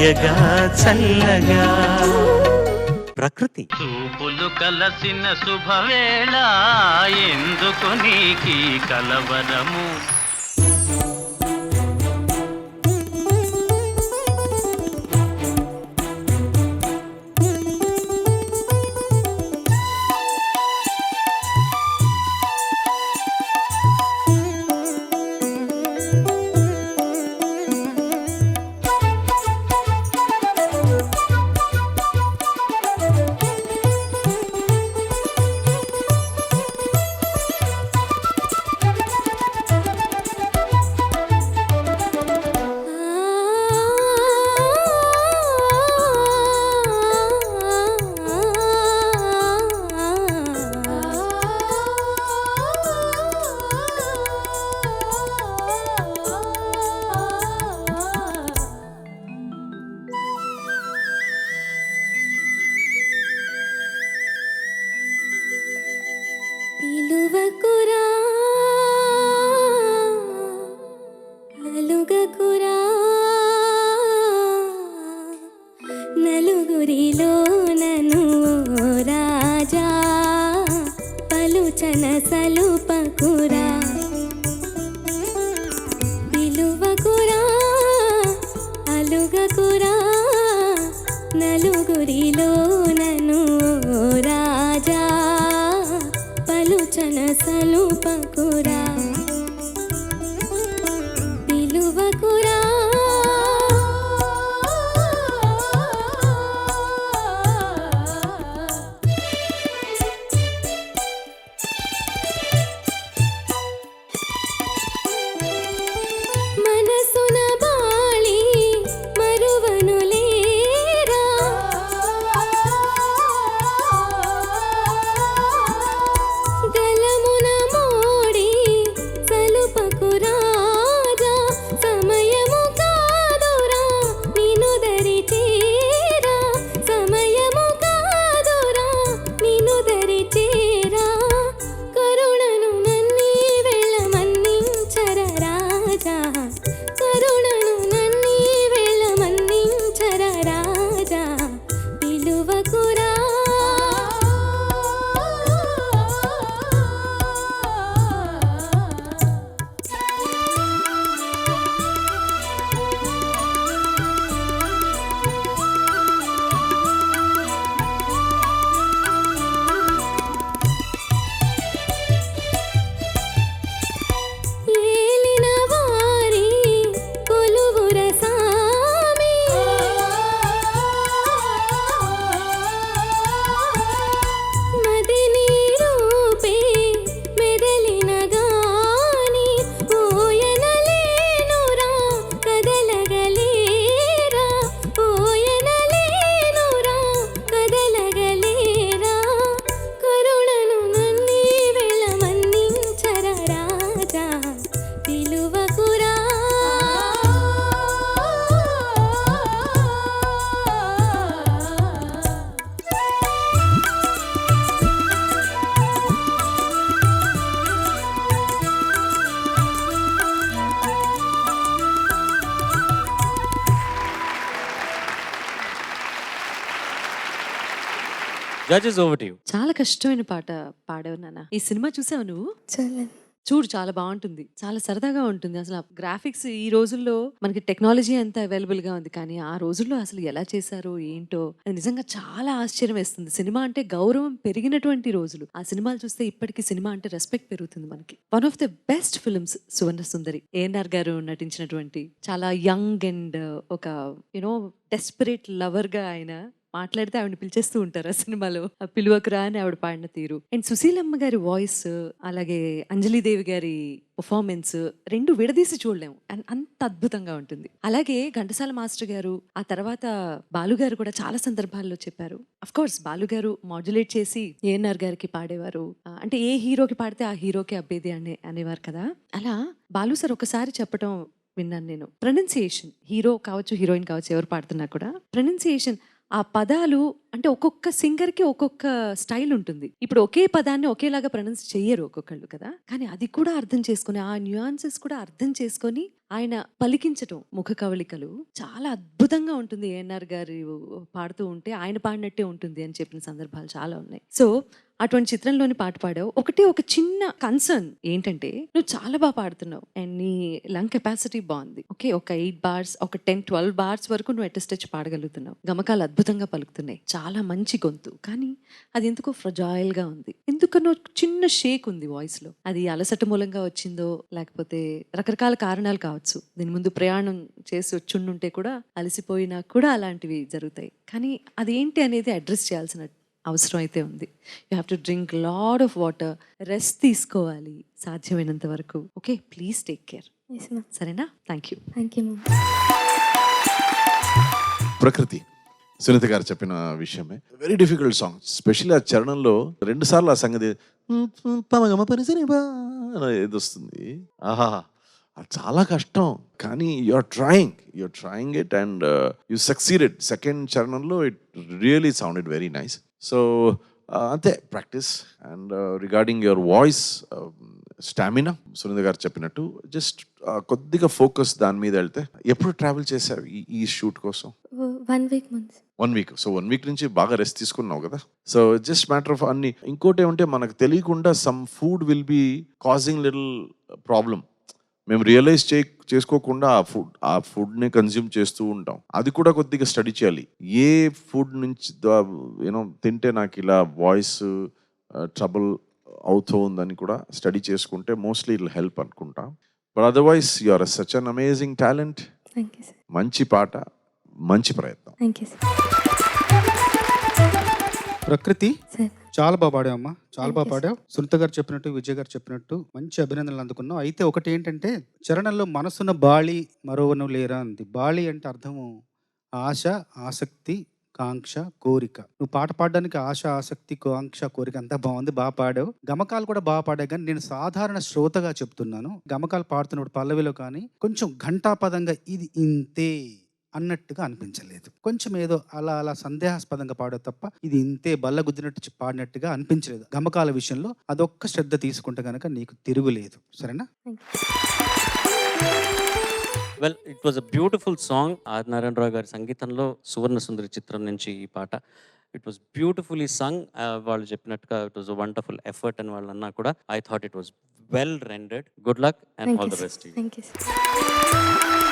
హాయగా చల్లగా. ప్రకృతి చూపులు కలసిన శుభవేళ ఎందుకు నీకీ కలవరము. పిలువకురా అలుగకురా నలుగురిలో నను రాజా పలుచన సలుపకురా. పిలువకురా అలుగకురా నలుగురిలో నను రాజా పలుచన సలుపకురా. పిలువకురా మనసున బాళి మరువను లేరా. గలమున మోడి సలుపకు రాజా సమయము కాదురా నిను దరి చేరా. సమయము కాదురా నిను దరి చేరా. కరుణను నన్ని వేళ మన్నించర రాజా. కరుణను నన్ని వేళ మన్నించర రాజా. పిలువకురా ఏలిన వారి కొలువుర సామి. మదిని రూపే మెదలిన గాని ఊయనలేనురా కదలగలేరా. ఊయనలేనురా కదలగలేరా. కరుణను నన్ని వేళ మన్నించర రాజా. పిలువకురా జడ్జెస్ ఓవర్ టు యు. చాలా కష్టమైన పాట పాడావు నాన్న. ఈ సినిమా చూసావు నువ్వు? చూడు, చాలా బాగుంటుంది, చాలా సరదాగా ఉంటుంది. అసలు గ్రాఫిక్స్ ఈ రోజుల్లో మనకి టెక్నాలజీ అంతా అవైలబుల్ గా ఉంది, కానీ ఆ రోజుల్లో అసలు ఎలా చేశారో ఏంటో అది నిజంగా చాలా ఆశ్చర్యం వేస్తుంది. సినిమా అంటే గౌరవం పెరిగినటువంటి రోజులు. ఆ సినిమాలు చూస్తే ఇప్పటికీ సినిమా అంటే రెస్పెక్ట్ పెరుగుతుంది మనకి. One of the best films Suvarna Sundari. ANR గారు నటించినటువంటి, చాలా యంగ్ అండ్ ఒక యునో డెస్పరేట్ లవర్ గా ఆయన మాట్లాడితే ఆవిడ పిలిచేస్తూ ఉంటారు ఆ సినిమాలో. ఆ పిలువకురా అని ఆవిడ పాడిన తీరు, అండ్ సుశీలమ్మ గారి వాయిస్, అలాగే అంజలిదేవి గారి పర్ఫార్మెన్స్ రెండు విడదీసి చూడలేము, అంత అద్భుతంగా ఉంటుంది. అలాగే ఘంటసాల మాస్టర్ గారు, ఆ తర్వాత బాలుగారు కూడా చాలా సందర్భాల్లో చెప్పారు. అఫ్ కోర్స్ బాలుగారు మాడ్యులేట్ చేసి ఏఎన్ఆర్ గారికి పాడేవారు. అంటే ఏ హీరోకి పాడితే ఆ హీరోకి అబ్బేది అనేవారు కదా. అలా బాలు సార్ ఒకసారి చెప్పడం విన్నాను నేను. ప్రొనౌన్సియేషన్, హీరో కావచ్చు హీరోయిన్ కావచ్చు ఎవరు పాడుతున్నా కూడా ప్రొనౌన్సియేషన్, ఆ పదాలు అంటే ఒక్కొక్క సింగర్ కి ఒక్కొక్క స్టైల్ ఉంటుంది. ఇప్పుడు ఒకే పదాన్ని ఒకేలాగా ప్రొనౌన్స్ చెయ్యరు ఒక్కొక్కళ్ళు కదా! కానీ అది కూడా అర్థం చేసుకొని, ఆ న్యూయాన్సెస్ కూడా అర్థం చేసుకొని ఆయన పలికించటం ముఖ కవళికలు చాలా అద్భుతంగా ఉంటుంది. ఏఎన్నార్ గారు పాడుతూ ఉంటే ఆయన పాడినట్టే ఉంటుంది అని చెప్పిన సందర్భాలు చాలా ఉన్నాయి. సో అటువంటి చిత్రంలోని పాట పాడావు. ఒక చిన్న కన్సర్న్ ఏంటంటే నువ్వు చాలా బాగా పాడుతున్నావు అండ్ నీ లంగ్ కెపాసిటీ బాగుంది. ఓకే, ఒక 8 బార్స్, ఒక 10-12 బార్స్ వరకు నువ్వు అటెస్టెచ్ పాడగలుగుతున్నావు. గమకాలు అద్భుతంగా పలుకుతున్నాయి, చాలా మంచి గొంతు. కానీ అది ఎందుకో ఫ్రజైల్ గా ఉంది. ఎందుకనో చిన్న షేక్ ఉంది వాయిస్ లో. అది అలసట మూలంగా వచ్చిందో లేకపోతే రకరకాల కారణాలు కావచ్చు. దీని ముందు ప్రయాణం చేసి వచ్చుండుంటే కూడా అలసిపోయినా కూడా అలాంటివి జరుగుతాయి. కానీ అదేంటి అనేది అడ్రస్ చేయాల్సిన అవసరం అయితే ఉంది. You have to drink lot of water, rest తీసుకోవాలి సాధ్యమైనంత వరకు. Okay, please take care. Yes, ma'am. సరేనా? Thank you. Thank you, ma'am. ప్రకృతి సునీత గారు చెప్పిన విషయమే. వెరీ డిఫికల్ట్ సాంగ్, స్పెషల్లీ ఆ చరణంలో 2 సార్లు ఆ సంగతి ఏది వస్తుంది. ఆహా, అది చాలా కష్టం. కానీ you're trying it and you succeeded. Second చరణంలో it really sounded very nice. So అంతే, practice. And regarding your voice stamina, Sunitha గారు చెప్పినట్టు జస్ట్ కొద్దిగా ఫోకస్ దాని మీద వెళ్తే. ఎప్పుడు ట్రావెల్ చేశారు ఈ షూట్ కోసం? 1 week months. 1 week. So 1 week నుంచి బాగా రెస్ట్ తీసుకున్నావు కదా. సో జస్ట్ మ్యాటర్ ఆఫ్ అన్ని. ఇంకోటి ఏమంటే మనకు తెలియకుండా some food will be causing little problem. మేము రియలైజ్ చేసుకోకుండా ఆ ఫుడ్ని కన్జ్యూమ్ చేస్తూ ఉంటాం. అది కూడా కొద్దిగా స్టడీ చేయాలి. ఏ ఫుడ్ నుంచి యూనో తింటే నాకు ఇలా వాయిస్ ట్రబుల్ అవుతూ ఉందని కూడా స్టడీ చేసుకుంటే మోస్ట్లీ ఇట్ విల్ హెల్ప్ అనుకుంటా. But otherwise you are such an amazing talent. Thank you, sir. మంచి పాట, మంచి ప్రయత్నం. Thank you, sir. ప్రకృతి Sir. చాలా బాగా పాడావమ్మా, చాలా Thank బాగా you, పాడావు. సునీత గారు చెప్పినట్టు, విజయ్ గారు చెప్పినట్టు మంచి అభినందనలు అందుకున్నావు. అయితే ఒకటి ఏంటంటే చరణంలో మనసున్న బాళి మరోవను లేరా అంది. బాళి అంటే అర్థము ఆశ, ఆసక్తి, కాంక్ష, కోరిక. నువ్వు పాట పాడడానికి ఆశ, ఆసక్తి, కాంక్ష, కోరిక అంతా బాగుంది, బాగా పాడావు. గమకాలు కూడా బాగా పాడావు. కానీ నేను సాధారణ శ్రోతగా చెప్తున్నాను, గమకాలు పాడుతున్నప్పుడు పల్లవిలో కానీ కొంచెం ఘంటాపదంగా ఇది ఇంతే అన్నట్టుగా అనిపించలేదు. కొంచెం ఏదో అలా సందేహాస్పదంగా పాడో తప్ప ఇది ఇంతే బల్లగుద్దినట్టు పాడినట్టుగా అనిపించలేదు. గమకాల విషయంలో అదొక్క శ్రద్ధ తీసుకుంటే కనుక నీకు తిరుగులేదు. సరేనా? Well, it was a beautiful song. R Narayanarao గారి సంగీతంలో సువర్ణ సుందరి చిత్రం నుంచి ఈ పాట. It was beautifully sung. వాళ్ళు చెప్పినట్టుగా it was a wonderful effort అని వాళ్ళు అన్నా కూడా I thought it was well rendered. Good luck and Thank all you, the sir. Best. Thank you, sir.